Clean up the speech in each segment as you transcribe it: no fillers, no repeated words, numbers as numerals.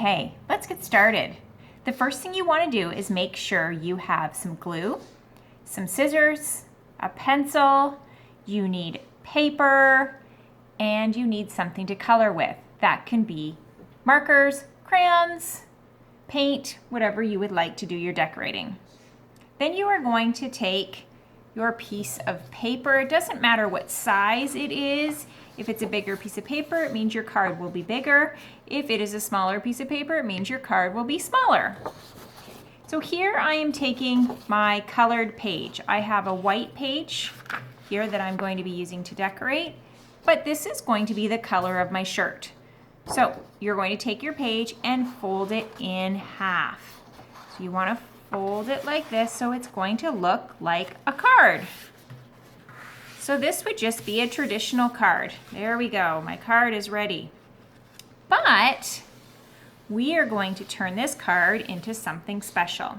Okay, let's get started. The first thing you want to do is make sure you have some glue, some scissors, a pencil, you need paper, and you need something to color with. That can be markers, crayons, paint, whatever you would like to do your decorating. Then you are going to take your piece of paper. It doesn't matter what size it is. If it's a bigger piece of paper, it means your card will be bigger. If it is a smaller piece of paper, it means your card will be smaller. So here I am taking my colored page. I have a white page here that I'm going to be using to decorate, but this is going to be the color of my shirt. So you're going to take your page and fold it in half. So you want to fold it like this so it's going to look like a card. So this would just be a traditional card. There we go, my card is ready. But we are going to turn this card into something special.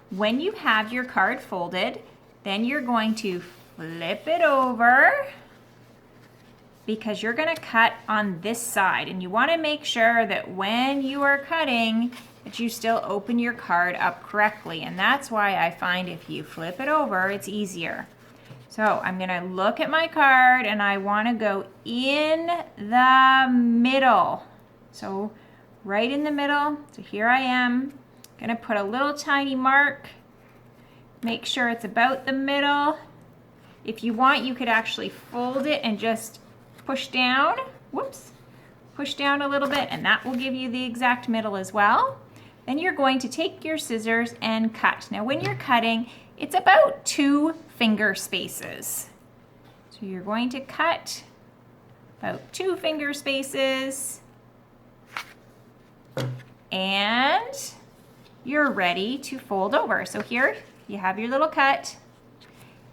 When you have your card folded, then you're going to flip it over because you're going to cut on this side, and you want to make sure that when you are cutting that you still open your card up correctly, and that's why I find if you flip it over it's easier. So I'm going to look at my card and I want to go in the middle. So right in the middle. So here I am. Going to put a little tiny mark. Make sure it's about the middle. If you want, you could actually fold it and just push down. Whoops. Push down a little bit, and that will give you the exact middle as well. Then you're going to take your scissors and cut. Now when you're cutting, it's about 2 finger spaces. So you're going to cut about 2 finger spaces, and you're ready to fold over. So here you have your little cut,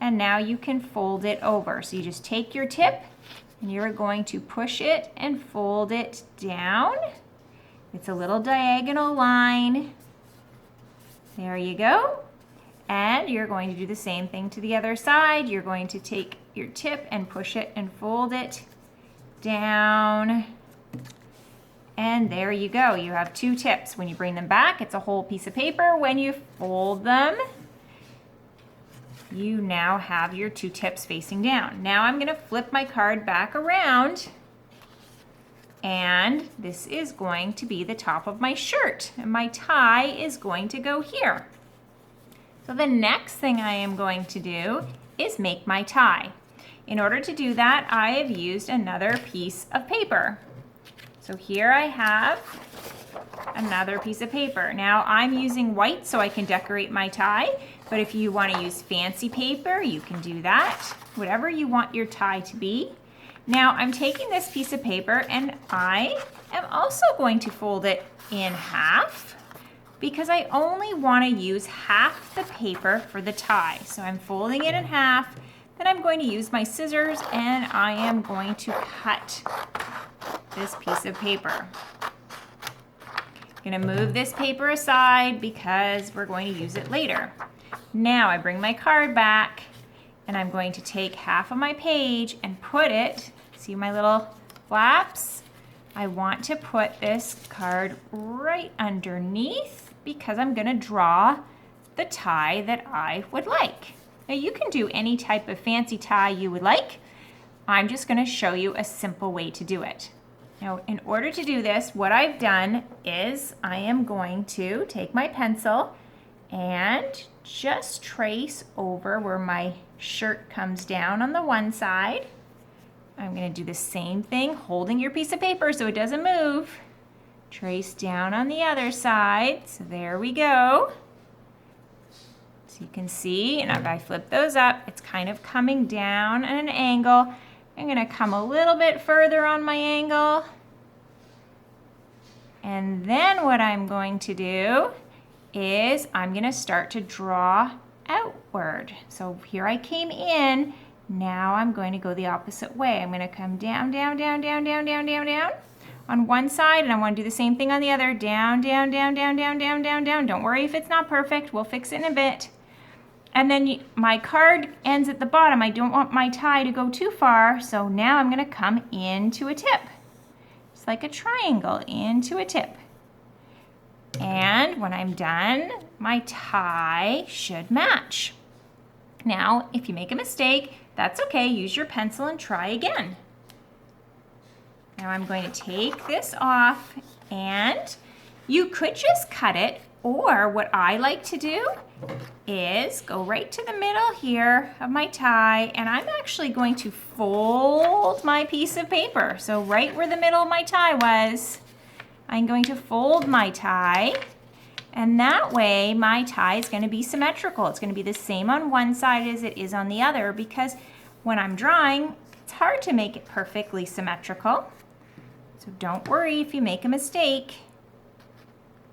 and now you can fold it over. So you just take your tip and you're going to push it and fold it down. It's a little diagonal line. There you go. And you're going to do the same thing to the other side. You're going to take your tip and push it and fold it down. And there you go. You have 2 tips. When you bring them back, it's a whole piece of paper. When you fold them, you now have your 2 tips facing down. Now I'm going to flip my card back around, and this is going to be the top of my shirt, and my tie is going to go here. So the next thing I am going to do is make my tie. In order to do that, I have used another piece of paper. So here I have another piece of paper. Now I'm using white so I can decorate my tie, but if you want to use fancy paper, you can do that. Whatever you want your tie to be. Now I'm taking this piece of paper and I am also going to fold it in half because I only want to use half the paper for the tie. So I'm folding it in half, then I'm going to use my scissors and I am going to cut this piece of paper. I'm going to move this paper aside because we're going to use it later. Now I bring my card back and I'm going to take half of my page and put it, see my little flaps? I want to put this card right underneath because I'm going to draw the tie that I would like. Now you can do any type of fancy tie you would like. I'm just going to show you a simple way to do it. Now in order to do this, what I've done is I am going to take my pencil and just trace over where my shirt comes down on the one side. I'm going to do the same thing, holding your piece of paper so it doesn't move. Trace down on the other side. So there we go. So you can see, and if I flip those up, it's kind of coming down at an angle. I'm going to come a little bit further on my angle. And then what I'm going to do is I'm going to start to draw outward. So here I came in. Now I'm going to go the opposite way. I'm going to come down, down, down, down, down, down, down, down on one side, and I want to do the same thing on the other. Down, down, down, down, down, down, down, down. Don't worry if it's not perfect. We'll fix it in a bit. And then my card ends at the bottom. I don't want my tie to go too far, so now I'm going to come into a tip. It's like a triangle into a tip. And when I'm done, my tie should match. Now, if you make a mistake, that's okay. Use your pencil and try again. Now I'm going to take this off, and you could just cut it, or what I like to do is go right to the middle here of my tie, and I'm actually going to fold my piece of paper. So right where the middle of my tie was, I'm going to fold my tie, and that way my tie is going to be symmetrical. It's going to be the same on one side as it is on the other, because when I'm drawing, it's hard to make it perfectly symmetrical. So don't worry if you make a mistake.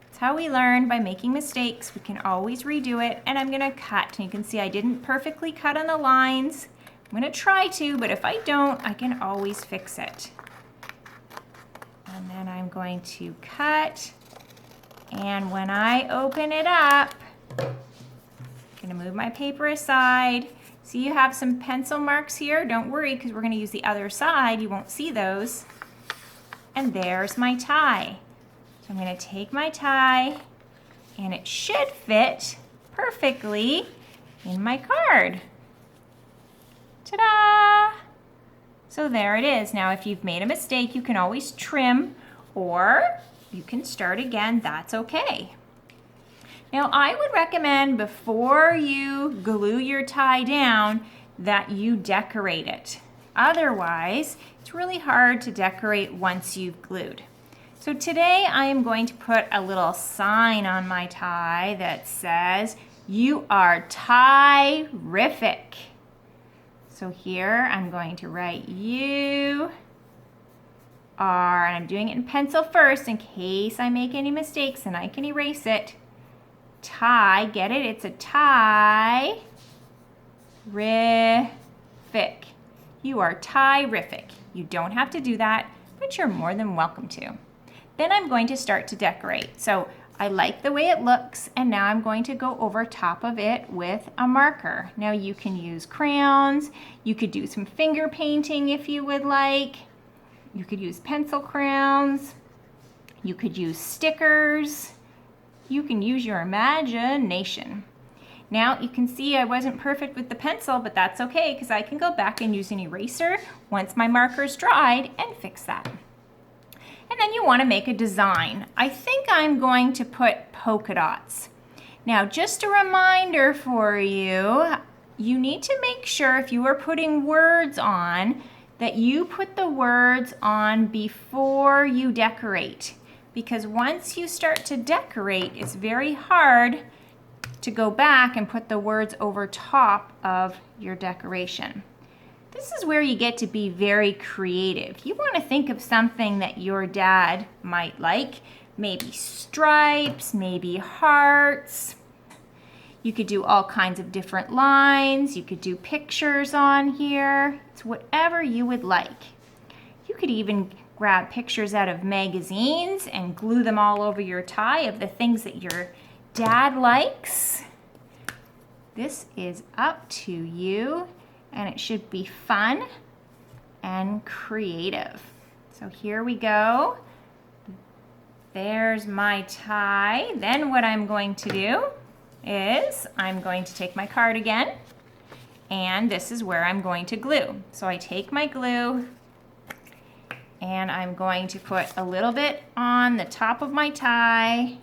That's how we learn, by making mistakes. We can always redo it, and I'm gonna cut. And you can see I didn't perfectly cut on the lines. I'm gonna try to, but if I don't, I can always fix it. And then I'm going to cut, and when I open it up, I'm gonna move my paper aside. See, you have some pencil marks here. Don't worry, because we're gonna use the other side. You won't see those. And there's my tie. So I'm going to take my tie, and it should fit perfectly in my card. Ta-da! So there it is. Now if you've made a mistake, you can always trim, or you can start again. That's okay. Now I would recommend, before you glue your tie down, that you decorate it. Otherwise, it's really hard to decorate once you've glued. So today I am going to put a little sign on my tie that says, "You are tie-rific." So here I'm going to write "You are," and I'm doing it in pencil first in case I make any mistakes and I can erase it. Tie, get it? It's a tie-rific. You are tie-rific. You don't have to do that, but you're more than welcome to. Then I'm going to start to decorate. So I like the way it looks, and now I'm going to go over top of it with a marker. Now you can use crayons. You could do some finger painting if you would like. You could use pencil crayons. You could use stickers. You can use your imagination. Now you can see I wasn't perfect with the pencil, but that's okay, because I can go back and use an eraser once my marker's dried and fix that. And then you want to make a design. I think I'm going to put polka dots. Now just a reminder for you, you need to make sure if you are putting words on, that you put the words on before you decorate. Because once you start to decorate, it's very hard to go back and put the words over top of your decoration. This is where you get to be very creative. You want to think of something that your dad might like. Maybe stripes, maybe hearts. You could do all kinds of different lines. You could do pictures on here. It's whatever you would like. You could even grab pictures out of magazines and glue them all over your tie of the things that your dad likes. This is up to you, and it should be fun and creative. So here we go. There's my tie. Then what I'm going to do is I'm going to take my card again, and this is where I'm going to glue. So I take my glue, and I'm going to put a little bit on the top of my tie.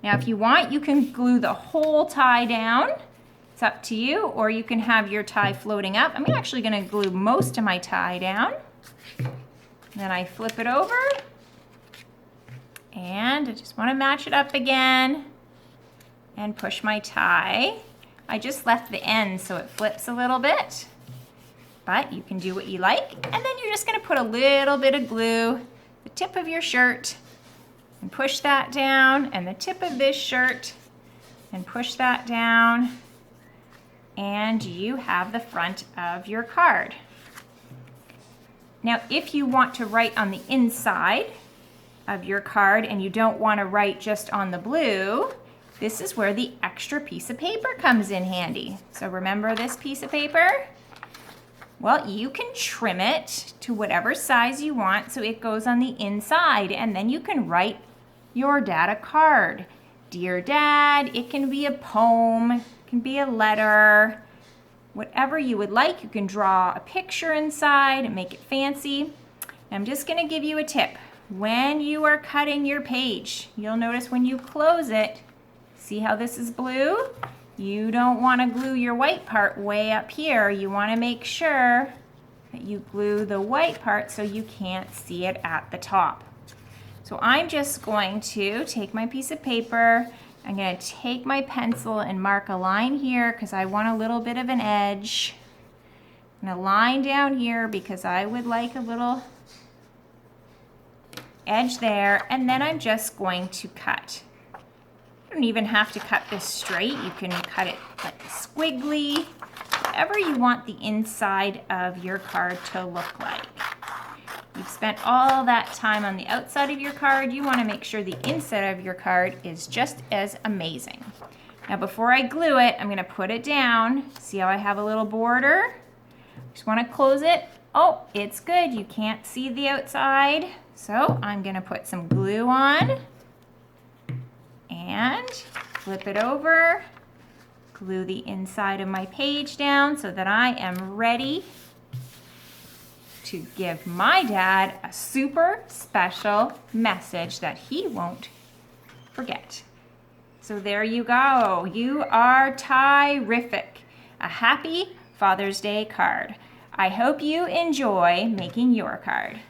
Now if you want, you can glue the whole tie down. It's up to you, or you can have your tie floating up. I'm actually going to glue most of my tie down. Then I flip it over, and I just want to match it up again and push my tie. I just left the end so it flips a little bit, but you can do what you like. And then you're just going to put a little bit of glue, the tip of your shirt, and push that down, and the tip of this shirt, and push that down, and you have the front of your card. Now if you want to write on the inside of your card and you don't want to write just on the blue, this is where the extra piece of paper comes in handy. So remember this piece of paper? Well, you can trim it to whatever size you want so it goes on the inside, and then you can write your dad a card. Dear Dad, it can be a poem, it can be a letter, whatever you would like. You can draw a picture inside and make it fancy. I'm just going to give you a tip. When you are cutting your page, you'll notice when you close it, see how this is blue? You don't want to glue your white part way up here. You want to make sure that you glue the white part so you can't see it at the top. So I'm just going to take my piece of paper. I'm going to take my pencil and mark a line here because I want a little bit of an edge. And a line down here because I would like a little edge there. And then I'm just going to cut. You don't even have to cut this straight. You can cut it like squiggly, whatever you want the inside of your card to look like. You've spent all that time on the outside of your card. You want to make sure the inside of your card is just as amazing. Now before I glue it, I'm going to put it down. See how I have a little border? Just want to close it. Oh, it's good. You can't see the outside. So I'm going to put some glue on and flip it over. Glue the inside of my page down so that I am ready to give my dad a super special message that he won't forget. So there you go. You are terrific. A happy Father's Day card. I hope you enjoy making your card.